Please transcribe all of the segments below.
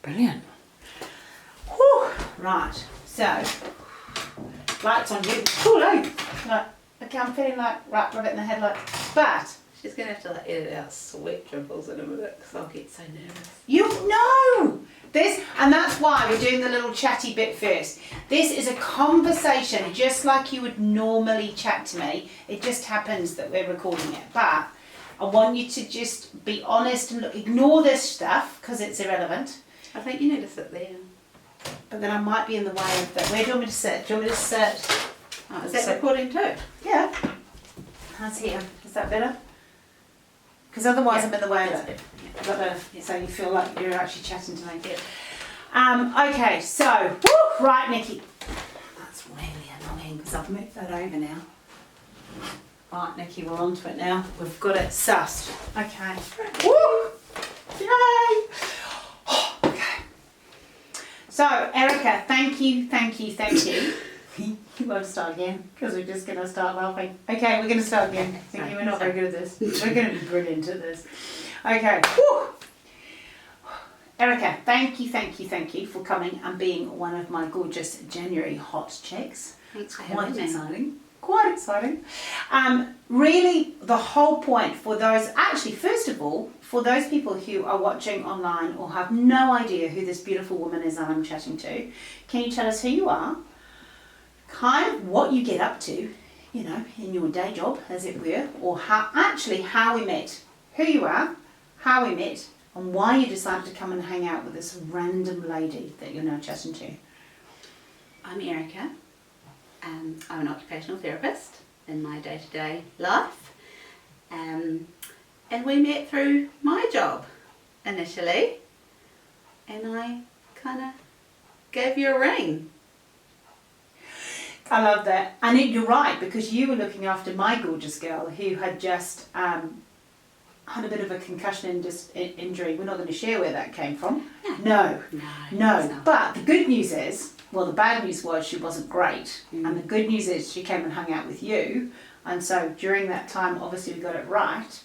Brilliant. Whew. Right, so lights on you. Cool, eh? Like, okay, I'm feeling like right rabbit in the headlight. But She's going to have to like edit out sweat dribbles in a minute because I'll get so nervous. you know this, and that's why we're doing the little chatty bit first. This is a conversation just like you would normally chat to me. It just happens that we're recording it. But I want you to just be honest and ignore this stuff because it's irrelevant. I think you need to sit there. But then I might be in the way of that. Where do you want me to sit? Do you want me to sit? Oh, is that recording too? Yeah. How's here? Is that better? Because otherwise Yeah, I'm in the way of that's it. good. Is that better? Yeah. So you feel like you're actually chatting to me. Yeah. Okay, so, woo, right, Nikki. That's really annoying because I've moved that over now. Right, Nikki, we're on to it now. We've got it sussed. Okay. Woo! Yay! Okay. So, Erica, thank you. You won't start again because we're just going to start laughing. Okay, we're going to start again. Thinking we're not very good at this. We're going to be brilliant at this. Okay. Woo! Erica, thank you for coming and being one of my gorgeous January hot chicks. Thanks for Quite having me. exciting. Quite exciting. Really, the whole point for those, actually, first of all, for those people who are watching online or have no idea who this beautiful woman is that I'm chatting to, can you tell us who you are? Kind of what you get up to, you know, in your day job, as it were, or how we met, who you are, how we met, and why you decided to come and hang out with this random lady that you're now chatting to. I'm Erica. I'm an occupational therapist in my day-to-day life. And we met through my job initially. And I kind of gave you a ring. I love that. And you're right, because you were looking after my gorgeous girl who had just had a bit of a concussion injury. We're not going to share where that came from. No. But the good news is, well, the bad news was she wasn't great. And the good news is she came and hung out with you. And so during that time, obviously we got it right.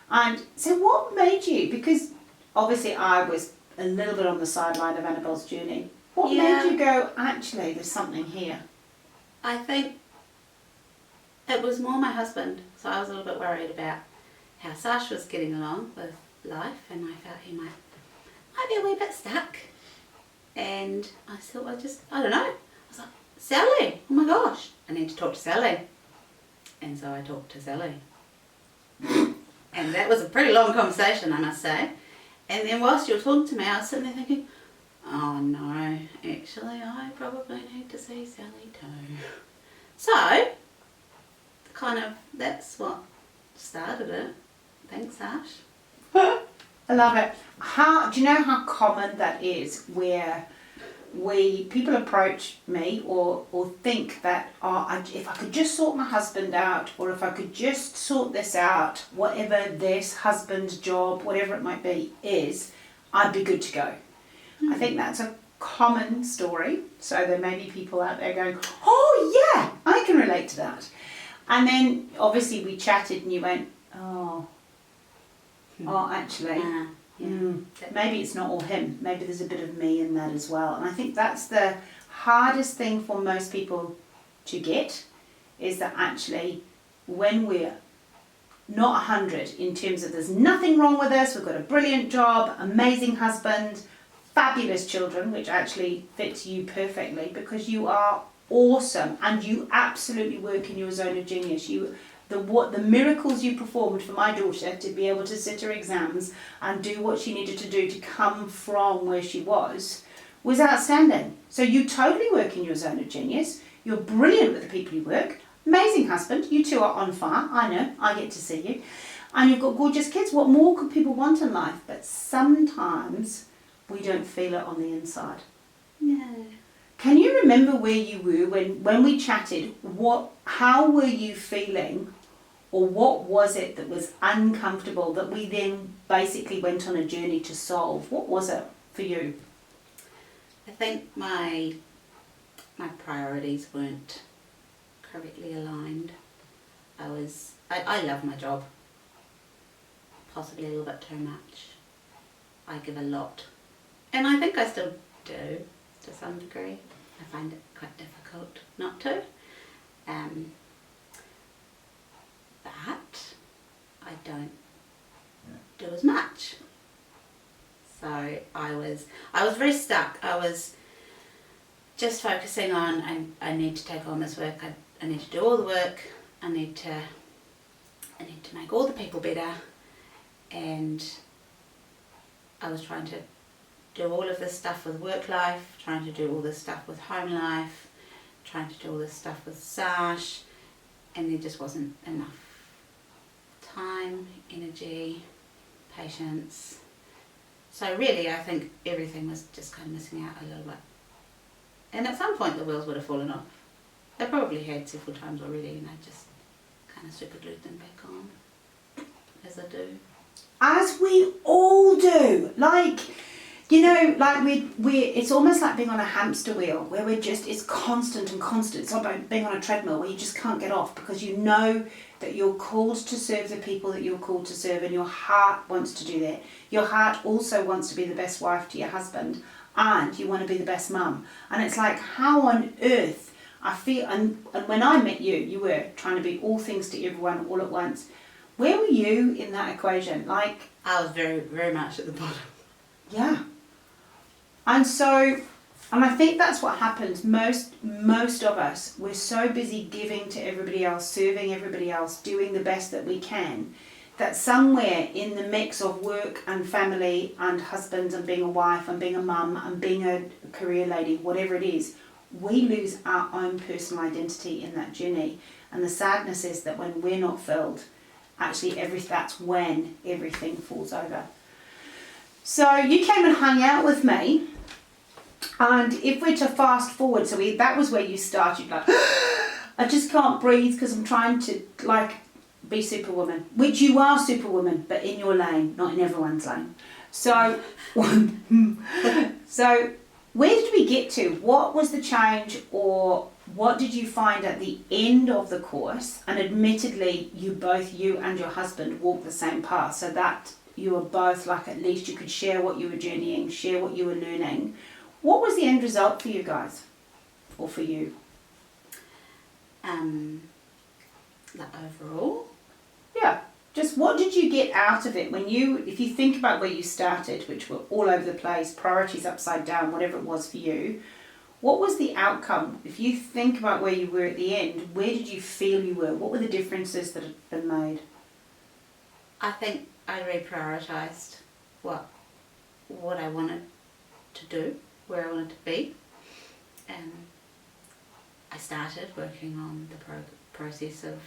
And so what made you, because obviously I was a little bit on the sideline of Annabelle's journey. What made you go, actually, there's something here? I think it was more my husband, so I was a little bit worried about how Sash was getting along with life, and I felt he might be a wee bit stuck. And I thought, I don't know. I was like, Sally, oh my gosh, I need to talk to Sally. And so I talked to Sally. And that was a pretty long conversation, I must say. And then whilst you were talking to me, I was sitting there thinking, oh no, actually I probably need to see Sally too. So, that's what started it. Thanks, Ash. I love it. Do you know how common that is, where people approach me or think that if I could just sort my husband out, or if I could just sort this out, whatever this husband's job, whatever it might be, is, I'd be good to go. I think that's a common story. So there may be people out there going, oh yeah, I can relate to that. And then obviously we chatted and you went, actually, maybe it's not all him. Maybe there's a bit of me in that as well. And I think that's the hardest thing for most people to get, is that actually when we're not 100 in terms of there's nothing wrong with us, we've got a brilliant job, amazing husband, fabulous children, which actually fits you perfectly because you are awesome and you absolutely work in your zone of genius. The miracles you performed for my daughter to be able to sit her exams and do what she needed to do to come from where she was outstanding. So you totally work in your zone of genius. You're brilliant with the people you work. Amazing husband. You two are on fire. I know. I get to see you. And you've got gorgeous kids. What more could people want in life? But sometimes we don't feel it on the inside. No. Can you remember where you were when we chatted? How were you feeling, or what was it that was uncomfortable that we then basically went on a journey to solve? What was it for you? I think my priorities weren't correctly aligned. I love my job, possibly a little bit too much. I give a lot And I think I still do, to some degree. I find it quite difficult not to. But I don't do as much. So I was very stuck. I was just focusing on, I need to take on this work. I need to do all the work. I need to make all the people better. And I was trying to do all of this stuff with work life, trying to do all this stuff with home life, trying to do all this stuff with Sash, and there just wasn't enough time, energy, patience. So really I think everything was just kind of missing out a little bit. And at some point the wheels would have fallen off. They probably had several times already, and I just kind of super glued them back on, as I do. As we all do. Like, you know, like it's almost like being on a hamster wheel where it's constant and constant. It's like being on a treadmill where you just can't get off, because you know that you're called to serve the people that you're called to serve, and your heart wants to do that. Your heart also wants to be the best wife to your husband, and you want to be the best mum. And it's like, how on earth I feel, and when I met you, you were trying to be all things to everyone all at once. Where were you in that equation? Like, I was very, very much at the bottom. Yeah. And I think that's what happens. Most of us, we're so busy giving to everybody else, serving everybody else, doing the best that we can, that somewhere in the mix of work and family and husbands and being a wife and being a mum and being a career lady, whatever it is, we lose our own personal identity in that journey. And the sadness is that when we're not filled, actually that's when everything falls over. So you came and hung out with me, and if we're to fast forward, that was where you started, like, I just can't breathe because I'm trying to, like, be Superwoman, which you are Superwoman, but in your lane, not in everyone's lane. So, so where did we get to? What was the change, or what did you find at the end of the course? And admittedly, you and your husband walked the same path, so that you were both, like, at least you could share what you were journeying, share what you were learning. What was the end result for you guys, or for you? Like overall? Yeah, just what did you get out of it if you think about where you started, which were all over the place, priorities upside down, whatever it was for you, what was the outcome? If you think about where you were at the end, where did you feel you were? What were the differences that had been made? I think I reprioritised what I wanted to do, where I wanted to be, and I started working on the process of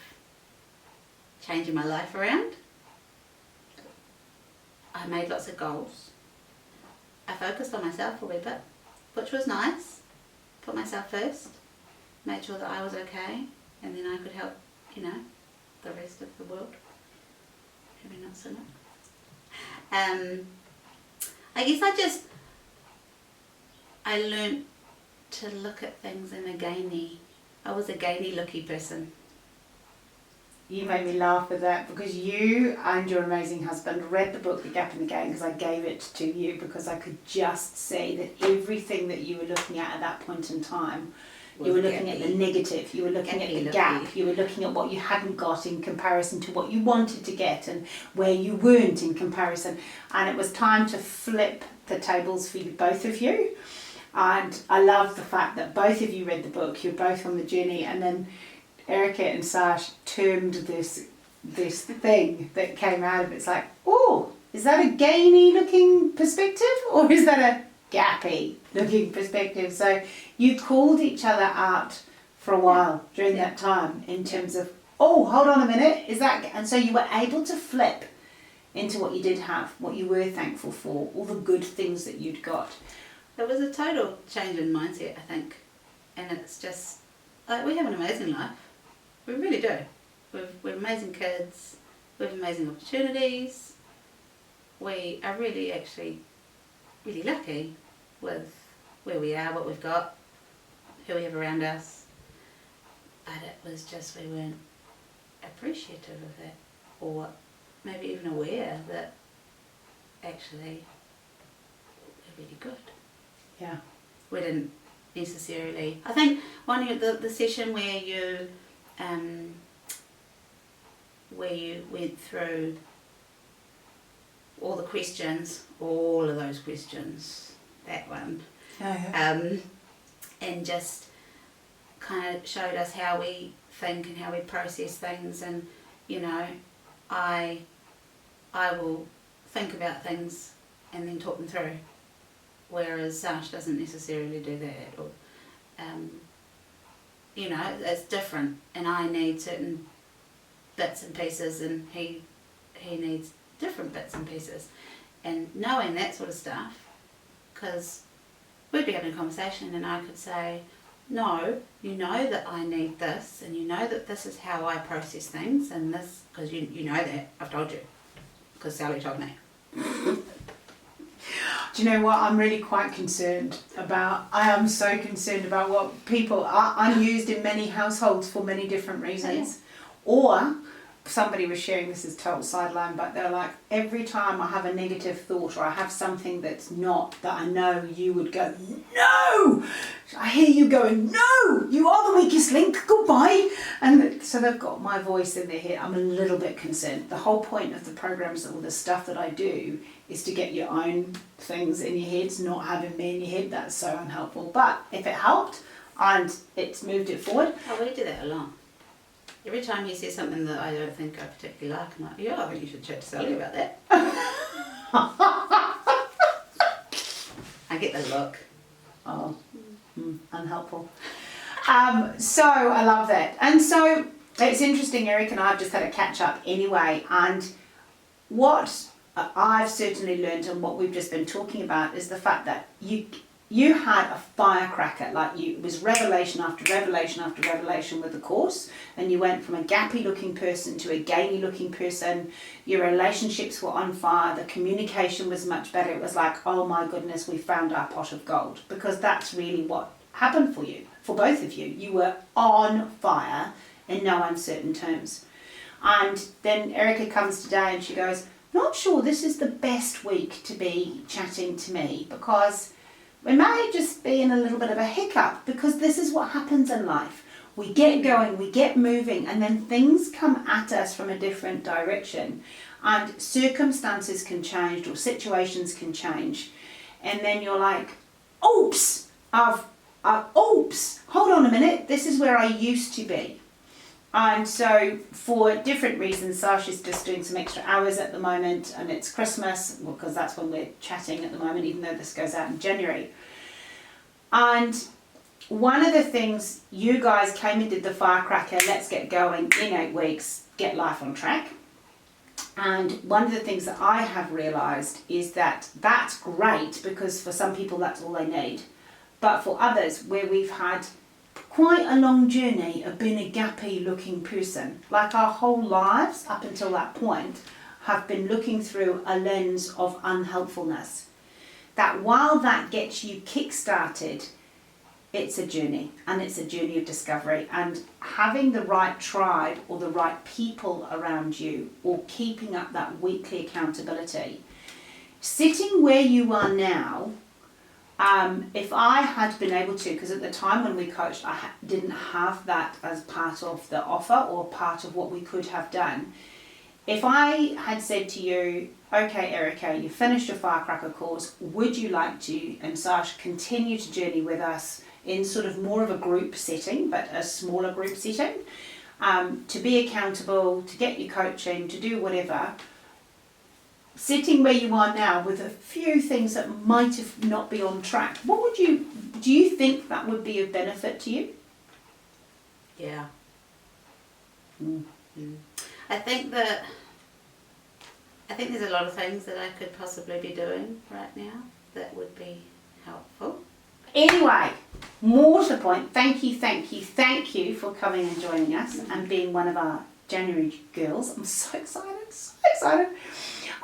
changing my life around. I made lots of goals. I focused on myself a wee bit, which was nice. Put myself first, made sure that I was okay, and then I could help, the rest of the world. Maybe not so much. I guess I learned to look at things in a gainy. I was a gainy looky person. You made me laugh with that, because you and your amazing husband read the book The Gap in the Gain, because I gave it to you because I could just see that everything that you were looking at that point in time, you were looking at the negative, you were looking at the gap, you were looking at what you hadn't got in comparison to what you wanted to get, and where you weren't in comparison. And it was time to flip the tables for both of you. And I love the fact that both of you read the book, you're both on the journey, and then Erica and Sash termed this thing that came out of it. It's like, oh, is that a gainy looking perspective, or is that a gappy looking perspective? So you called each other out for a while during that time in terms of, oh, hold on a minute, is that, and so you were able to flip into what you did have, what you were thankful for, all the good things that you'd got. It was a total change in mindset, I think, and it's just, like, we have an amazing life. We really do. We're amazing kids. We have amazing opportunities. We are really, actually, really lucky with where we are, what we've got, who we have around us. But it was just, we weren't appreciative of it, or maybe even aware that actually really good. Yeah. We didn't necessarily. I think one of the session where you went through all of those questions, that one, and just kind of showed us how we think and how we process things, and you know, I will think about things and then talk them through, whereas Sash doesn't necessarily do that, or you know, it's different, and I need certain bits and pieces, and he needs different bits and pieces, and knowing that sort of stuff, because we'd be having a conversation and I could say, no, you know that I need this, and you know that this is how I process things, and this, because you know that, I've told you, because Sally told me. Do you know what I'm really quite concerned about? I am so concerned about what people are unused in many households for many different reasons. Or somebody was sharing, this is total sideline, but they're like, every time I have a negative thought or I have something that's not, that I know you would go, no! I hear you going, no! You are the weakest link, goodbye! And so they've got my voice in their head. I'm a little bit concerned. The whole point of the programs, or the stuff that I do, is to get your own things in your heads, not having me in your head. That's so unhelpful. But if it helped and it's moved it forward. Oh, we do that a lot. Every time you say something that I don't think I particularly like, I'm like, yeah, I think you should chat to Sally about that. I get the look. Oh, unhelpful. So I love that. And so it's interesting, Eric and I have just had a catch up anyway, and what I've certainly learned, and what we've just been talking about, is the fact that you had a firecracker, it was revelation after revelation after revelation with the course, and you went from a gappy looking person to a gainy looking person. Your relationships were on fire, the communication was much better. It was like, oh my goodness, we found our pot of gold, because that's really what happened for you, for both of you. You were on fire in no uncertain terms. And then Erica comes today and she goes, not sure this is the best week to be chatting to me, because we may just be in a little bit of a hiccup, because this is what happens in life. We get going, we get moving, and then things come at us from a different direction, and circumstances can change or situations can change, and then you're like, oops, oops, hold on a minute, this is where I used to be. And so for different reasons, Sasha's just doing some extra hours at the moment, and it's Christmas, because that's when we're chatting at the moment, even though this goes out in January. And one of the things, you guys came and did the firecracker, let's get going in 8 weeks, get life on track. And one of the things that I have realised is that that's great, because for some people that's all they need. But for others, where we've had quite a long journey of being a gappy looking person, like our whole lives up until that point have been looking through a lens of unhelpfulness, that while that gets you kick-started, it's a journey, and it's a journey of discovery, and having the right tribe or the right people around you, or keeping up that weekly accountability, sitting where you are now. If I had been able to, because at the time when we coached, I didn't have that as part of the offer or part of what we could have done. If I had said to you, okay, Erica, you finished your firecracker course, would you like to, and Sash, continue to journey with us in sort of more of a group setting, but a smaller group setting, to be accountable, to get your coaching, to do whatever, sitting where you are now with a few things that might have not be on track, do you think that would be of benefit to you? Yeah. I think there's a lot of things that I could possibly be doing right now that would be helpful. Anyway, more to the point, thank you for coming and joining us and being one of our January girls. I'm so excited.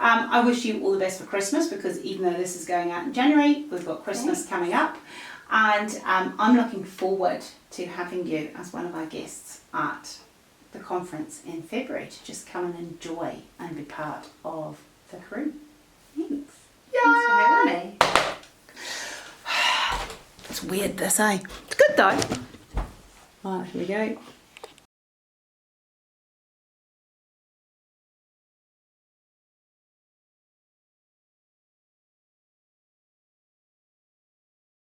I wish you all the best for Christmas, because even though this is going out in January, we've got Christmas coming up, and I'm looking forward to having you as one of our guests at the conference in February, to just come and enjoy and be part of the crew. Thanks. Yay! Thanks for having me. It's weird this, eh? It's good though. Right, here we go.